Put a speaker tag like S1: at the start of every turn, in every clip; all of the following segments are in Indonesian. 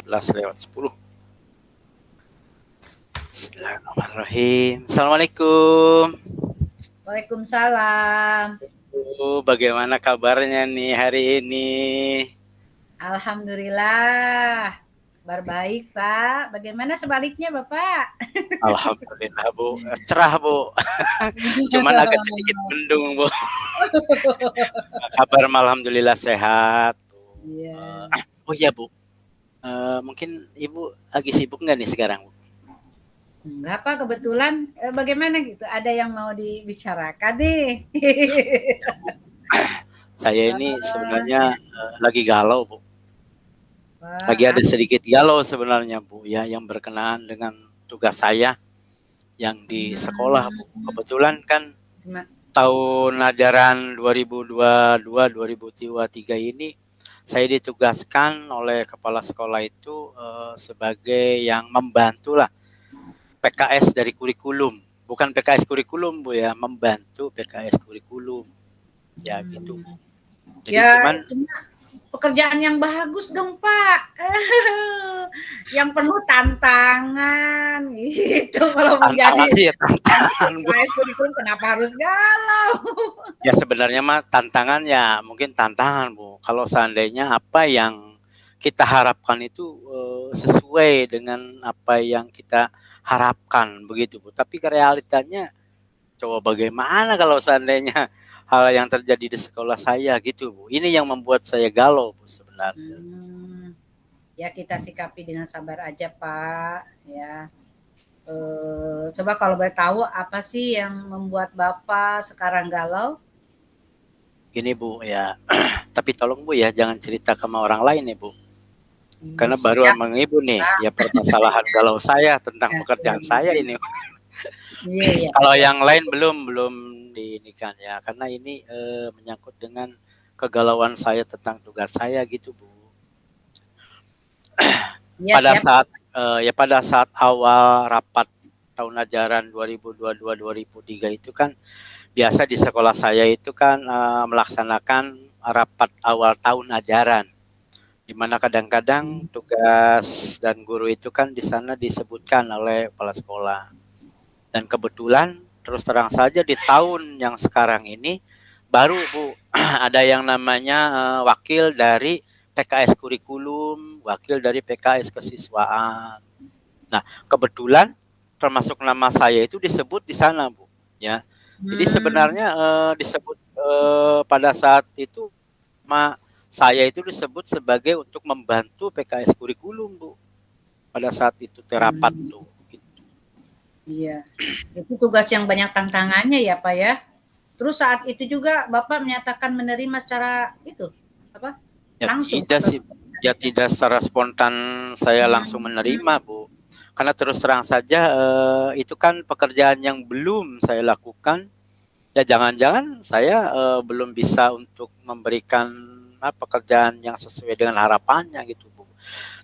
S1: 11:10. Bismillahirrahmanirrahim. Assalamualaikum.
S2: Waalaikumsalam.
S1: Bagaimana kabarnya nih hari ini?
S2: Alhamdulillah. Kabar baik, Pak. Bagaimana sebaliknya, Bapak?
S1: Alhamdulillah, Bu. Cerah, Bu. Cuman agak sedikit mendung, Bu. Kabar alhamdulillah sehat.
S2: Iya.
S1: Oh iya, Bu. Mungkin Ibu lagi sibuk nggak nih sekarang, Bu?
S2: Enggak, Pak. Kebetulan bagaimana gitu? Ada yang mau dibicarakan nih.
S1: Ya, Bu. Saya ini sebenarnya lagi galau, Bu. Lagi ada sedikit galau sebenarnya, Bu, ya, yang berkenaan dengan tugas saya yang di sekolah, Bu. Kebetulan kan tahun ajaran 2022-2023 ini saya ditugaskan oleh kepala sekolah itu sebagai yang membantulah PKS dari kurikulum. Bukan PKS kurikulum, Bu, ya, membantu PKS kurikulum. Ya gitu, Bu. Jadi
S2: ya,
S1: cuman
S2: pekerjaan yang bagus dong, Pak. Yang penuh tantangan gitu. Kalau menjadi
S1: sih ya, tantangan, Bu.
S2: PKS kurikulum kenapa harus galau?
S1: Ya sebenarnya mah tantangan ya mungkin tantangan, Bu. Kalau seandainya apa yang kita harapkan itu sesuai dengan apa yang kita harapkan begitu, Bu. Tapi realitanya coba bagaimana kalau seandainya hal yang terjadi di sekolah saya gitu, Bu. Ini yang membuat saya galau, Bu, sebenarnya.
S2: Ya kita sikapi dengan sabar aja, Pak, ya. Coba kalau boleh tahu apa sih yang membuat Bapak sekarang galau?
S1: Gini, Bu, ya. Tapi tolong, Bu, ya jangan cerita sama orang lain ya, Bu. Karena baru emang Ibu nih, ya permasalahan galau saya tentang pekerjaan saya ini.
S2: Iya.
S1: Kalau yang lain belum diinikan ya, karena ini menyangkut dengan kegalauan saya tentang tugas saya gitu, Bu. Pada saat awal rapat tahun ajaran 2022-2023 itu kan biasa di sekolah saya itu kan melaksanakan rapat awal tahun ajaran, di mana kadang-kadang tugas dan guru itu kan di sana disebutkan oleh kepala sekolah. Dan kebetulan terus terang saja di tahun yang sekarang ini baru, Bu, ada yang namanya wakil dari PKS kurikulum, wakil dari PKS kesiswaan. Nah, kebetulan termasuk nama saya itu disebut di sana, Bu, ya. Jadi sebenarnya disebut pada saat itu saya itu disebut sebagai untuk membantu PKS kurikulum, Bu. Pada saat itu terapat tuh.
S2: Iya, itu tugas yang banyak tantangannya ya, Pak, ya. Terus saat itu juga Bapak menyatakan menerima secara itu, apa,
S1: Ya
S2: langsung?
S1: tidak sih, ya tidak secara spontan saya langsung menerima, Bu. Karena terus terang saja itu kan pekerjaan yang belum saya lakukan. Ya jangan-jangan saya belum bisa untuk memberikan pekerjaan yang sesuai dengan harapannya gitu, Bu.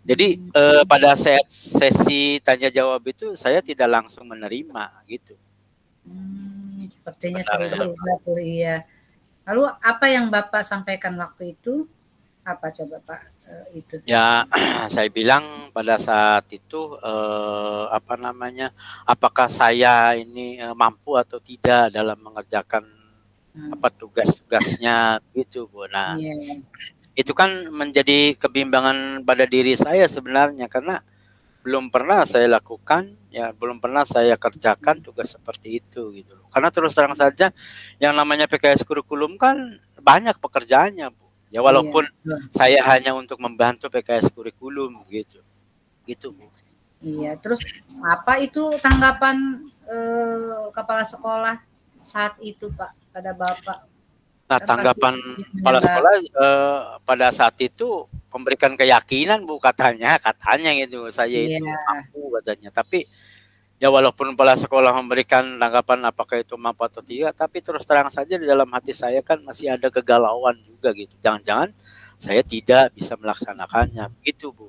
S1: Jadi pada sesi tanya jawab itu saya tidak langsung menerima gitu.
S2: Sepertinya seru juga tuh, iya. Lalu apa yang Bapak sampaikan waktu itu? Apa coba, Pak, itu?
S1: Ya, saya bilang pada saat itu apakah saya ini mampu atau tidak dalam mengerjakan tugas-tugasnya gitu, Bu. Nah, itu kan menjadi kebimbangan pada diri saya sebenarnya karena belum pernah saya lakukan, ya belum pernah saya kerjakan tugas seperti itu gitu. Karena terus terang saja yang namanya PKS kurikulum kan banyak pekerjaannya, Bu. Ya walaupun saya hanya untuk membantu PKS kurikulum gitu. Gitu, Bu.
S2: Iya, terus apa itu tanggapan kepala sekolah saat itu, Pak, pada Bapak?
S1: Nah, tanggapan kepala sekolah pada saat itu memberikan keyakinan, Bu, katanya gitu, saya itu mampu katanya. Tapi ya walaupun kepala sekolah memberikan tanggapan apakah itu mampu atau tidak, tapi terus terang saja di dalam hati saya kan masih ada kegalauan juga gitu. Jangan-jangan saya tidak bisa melaksanakannya, begitu, Bu.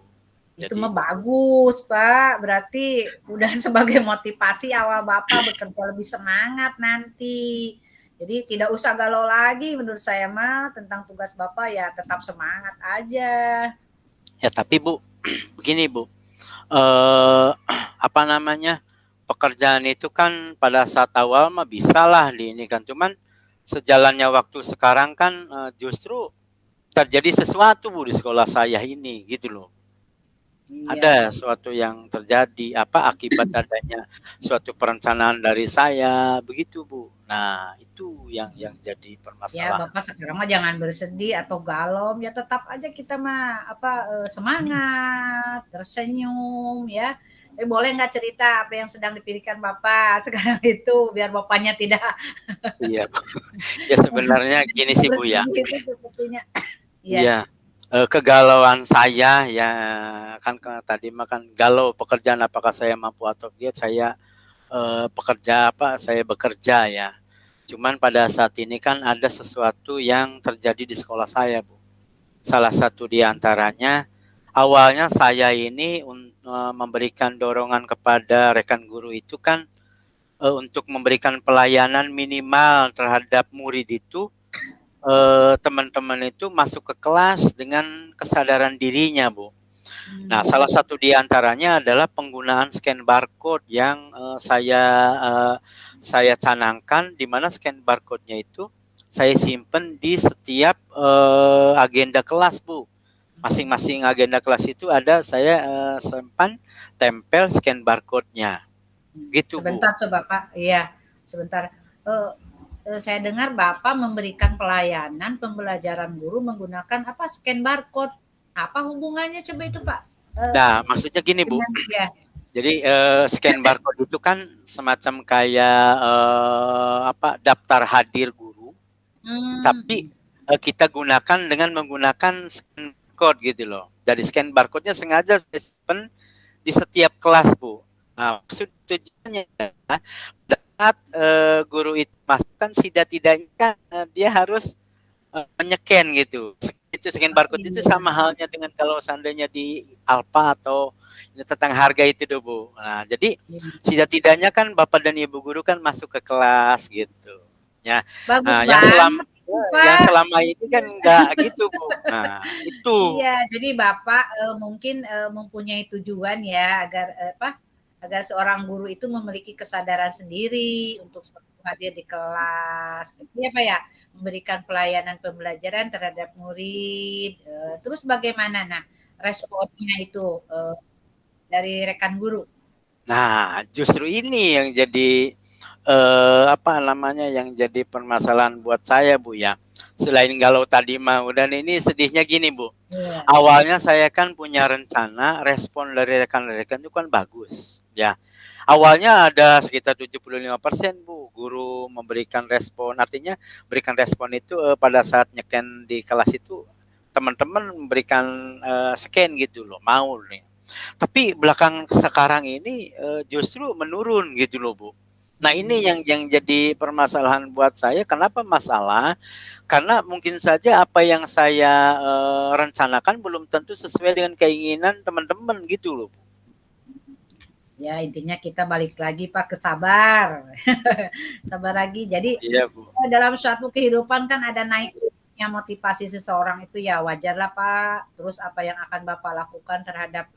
S2: Itu mah bagus, Pak. Berarti udah sebagai motivasi awal Bapak bekerja lebih semangat nanti. Jadi tidak usah galau lagi menurut saya mah tentang tugas Bapak, ya tetap semangat aja.
S1: Ya tapi, Bu, begini Bu, eh apa namanya, pekerjaan itu kan pada saat awal mah bisalah di ini kan, cuman sejalannya waktu sekarang kan justru terjadi sesuatu Bu di sekolah saya ini gitu loh. Ada
S2: Iya.
S1: sesuatu yang terjadi apa akibat adanya suatu perencanaan dari saya begitu Bu. Nah itu yang jadi
S2: Ya,
S1: permasalahan.
S2: Bapak sekarang mah jangan bersedih atau galau, ya tetap aja kita mah semangat, tersenyum ya. Boleh nggak cerita apa yang sedang dipikirkan Bapak sekarang itu biar Bapaknya tidak
S1: Iya, ya sebenarnya gini sih Bu ya.
S2: bersedih itu sepertinya. Iya.
S1: Iya, kegalauan saya ya kan tadi mah kan galau pekerjaan apakah saya mampu atau tidak, saya saya bekerja ya. Cuman pada saat ini kan ada sesuatu yang terjadi di sekolah saya Bu. Salah satu di antaranya, awalnya saya ini memberikan dorongan kepada rekan guru itu kan untuk memberikan pelayanan minimal terhadap murid itu, teman-teman itu masuk ke kelas dengan kesadaran dirinya, Bu. Nah, salah satu di antaranya adalah penggunaan scan barcode yang saya canangkan, di mana scan barcode-nya itu saya simpen di setiap agenda kelas, Bu. Masing-masing agenda kelas itu ada saya simpan, tempel scan barcode-nya. Gitu, Bu.
S2: Sebentar coba Pak, iya sebentar. Saya dengar Bapak memberikan pelayanan pembelajaran guru menggunakan apa scan barcode. Apa hubungannya coba itu Pak?
S1: Nah, maksudnya gini, Bu.
S2: Dengan ya.
S1: Jadi scan barcode itu kan semacam kayak daftar hadir guru, tapi kita gunakan dengan menggunakan scan code gitu loh. Jadi scan barcode-nya sengaja simpan di setiap kelas, Bu. Nah, maksud tujuannya adalah saat guru itu masukkan tidak-tidaknya kan dia harus menyeken gitu. Itu scan barcode itu sama halnya dengan kalau seandainya di Alfa atau tentang harga itu tuh Bu. Nah, jadi tidak-tidaknya kan Bapak dan Ibu guru kan masuk ke kelas gitu. Ya.
S2: Bagus
S1: Nah,
S2: banget
S1: yang
S2: Pak.
S1: selama ini kan enggak gitu Bu. Nah, itu.
S2: Iya, jadi Bapak mungkin mempunyai tujuan ya agar seorang guru itu memiliki kesadaran sendiri untuk hadir di kelas, gitu ya Pak ya, memberikan pelayanan pembelajaran terhadap murid. Terus bagaimana responnya itu dari rekan guru?
S1: Nah, justru ini yang jadi yang jadi permasalahan buat saya Bu ya. Selain galau tadi mah dan ini sedihnya gini Bu.
S2: Yeah.
S1: Awalnya saya kan punya rencana, respon dari rekan-rekan itu kan bagus ya. Awalnya ada sekitar 75% Bu guru memberikan respon. Artinya berikan respon itu pada saat nyeken di kelas itu teman-teman memberikan scan gitu loh, mau nih. Tapi belakang sekarang ini justru menurun gitu loh Bu. Nah ini yang jadi permasalahan buat saya. Kenapa masalah? Karena mungkin saja apa yang saya rencanakan belum tentu sesuai dengan keinginan teman-teman gitu loh Bu.
S2: Ya intinya kita balik lagi Pak ke sabar. Sabar lagi. Jadi
S1: iya, Bu.
S2: Dalam suatu kehidupan kan ada naiknya motivasi seseorang itu ya wajar lah Pak. Terus apa yang akan Bapak lakukan terhadap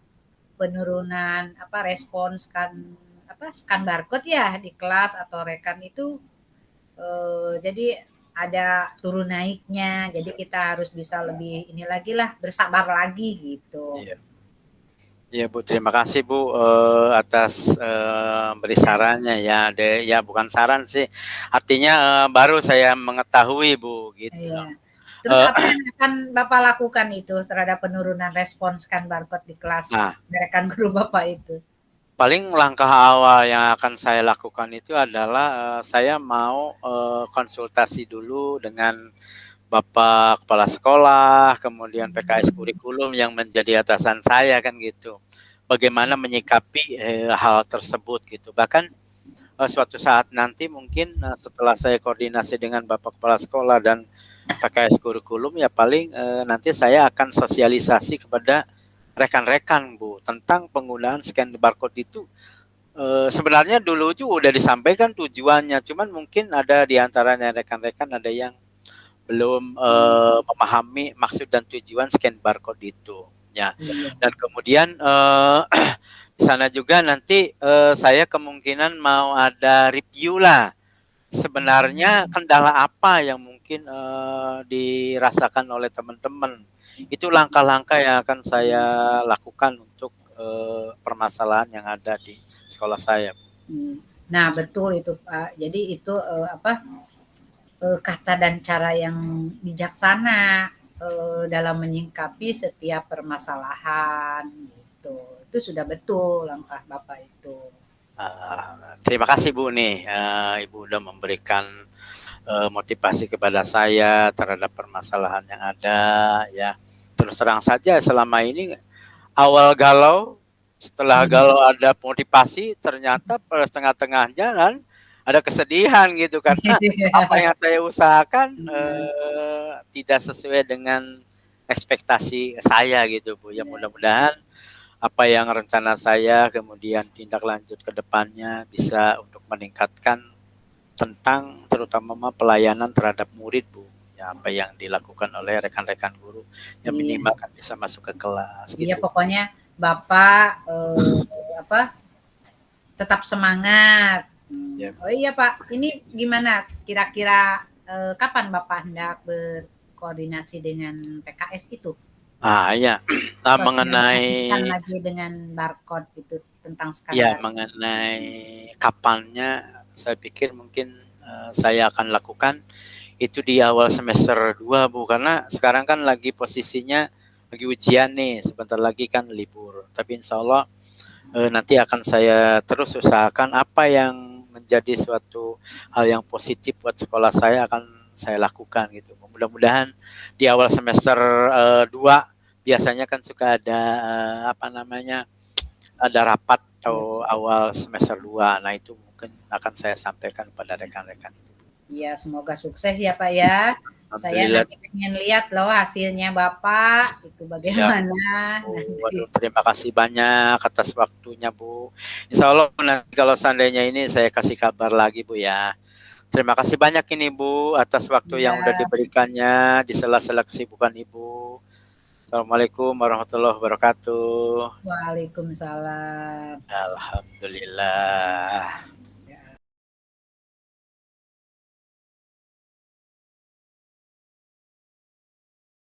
S2: penurunan respons scan barcode ya di kelas atau rekan itu jadi ada turun naiknya. Jadi kita harus bisa lebih ini lagi lah, bersabar lagi gitu.
S1: Iya. Iya Bu, terima kasih Bu atas beri sarannya ya. Ya bukan saran sih, artinya baru saya mengetahui Bu gitu.
S2: Iya. Terus apa yang akan Bapak lakukan itu terhadap penurunan respons scan barcode di kelas rekan guru Bapak itu?
S1: Paling langkah awal yang akan saya lakukan itu adalah saya mau konsultasi dulu dengan Bapak Kepala Sekolah, kemudian PKS kurikulum yang menjadi atasan saya kan gitu. Bagaimana menyikapi hal tersebut gitu. Bahkan suatu saat nanti mungkin setelah saya koordinasi dengan Bapak Kepala Sekolah dan PKS kurikulum ya paling nanti saya akan sosialisasi kepada rekan-rekan Bu tentang penggunaan scan barcode itu. Sebenarnya dulu juga udah disampaikan tujuannya, cuman mungkin ada di antaranya rekan-rekan ada yang belum memahami maksud dan tujuan scan barcode itu. Ya.
S2: Iya.
S1: Dan kemudian di sana juga nanti saya kemungkinan mau ada review lah. Sebenarnya kendala apa yang mungkin dirasakan oleh teman-teman. Itu langkah-langkah yang akan saya lakukan untuk permasalahan yang ada di sekolah saya.
S2: Nah, betul itu, Pak. Jadi itu kata dan cara yang bijaksana dalam menyingkapi setiap permasalahan gitu. Itu sudah betul langkah Bapak itu.
S1: Terima kasih Bu nih, Ibu udah memberikan motivasi kepada saya terhadap permasalahan yang ada ya. Terus terang saja selama ini awal galau, setelah galau ada motivasi, ternyata pada tengah-tengah jalan ada kesedihan gitu karena apa yang saya usahakan tidak sesuai dengan ekspektasi saya gitu Bu. Ya mudah-mudahan apa yang rencana saya kemudian tindak lanjut ke depannya bisa untuk meningkatkan tentang terutama pelayanan terhadap murid Bu. Ya, apa yang dilakukan oleh rekan-rekan guru yang minimal kan bisa masuk ke kelas
S2: Iya,
S1: gitu.
S2: pokoknya Bapak tetap semangat.
S1: Ya.
S2: Oh iya Pak, ini gimana kira-kira kapan Bapak hendak berkoordinasi dengan PKS itu?
S1: Ya,
S2: Sosialisasikan
S1: mengenai
S2: lagi dengan barcode itu tentang
S1: ya
S2: skandal.
S1: mengenai kapannya saya pikir mungkin saya akan lakukan itu di awal semester 2 Bu, karena sekarang kan lagi posisinya lagi ujian nih, sebentar lagi kan libur. Tapi insya Allah nanti akan saya terus usahakan apa yang menjadi suatu hal yang positif buat sekolah saya akan saya lakukan gitu. Mudah-mudahan di awal semester 2 biasanya kan suka ada ada rapat atau awal semester 2. Nah, itu mungkin akan saya sampaikan pada rekan-rekan.
S2: Iya, semoga sukses ya Pak ya. Saya nanti pengen lihat loh hasilnya Bapak itu bagaimana nanti.
S1: Waduh, terima kasih banyak atas waktunya Bu. Insya Allah nanti kalau seandainya ini saya kasih kabar lagi Bu ya. Terima kasih banyak ini Bu atas waktu yang udah
S2: Iya,
S1: diberikannya di sela-sela kesibukan Ibu. Assalamualaikum warahmatullahi wabarakatuh.
S2: waalaikumsalam.
S1: Alhamdulillah.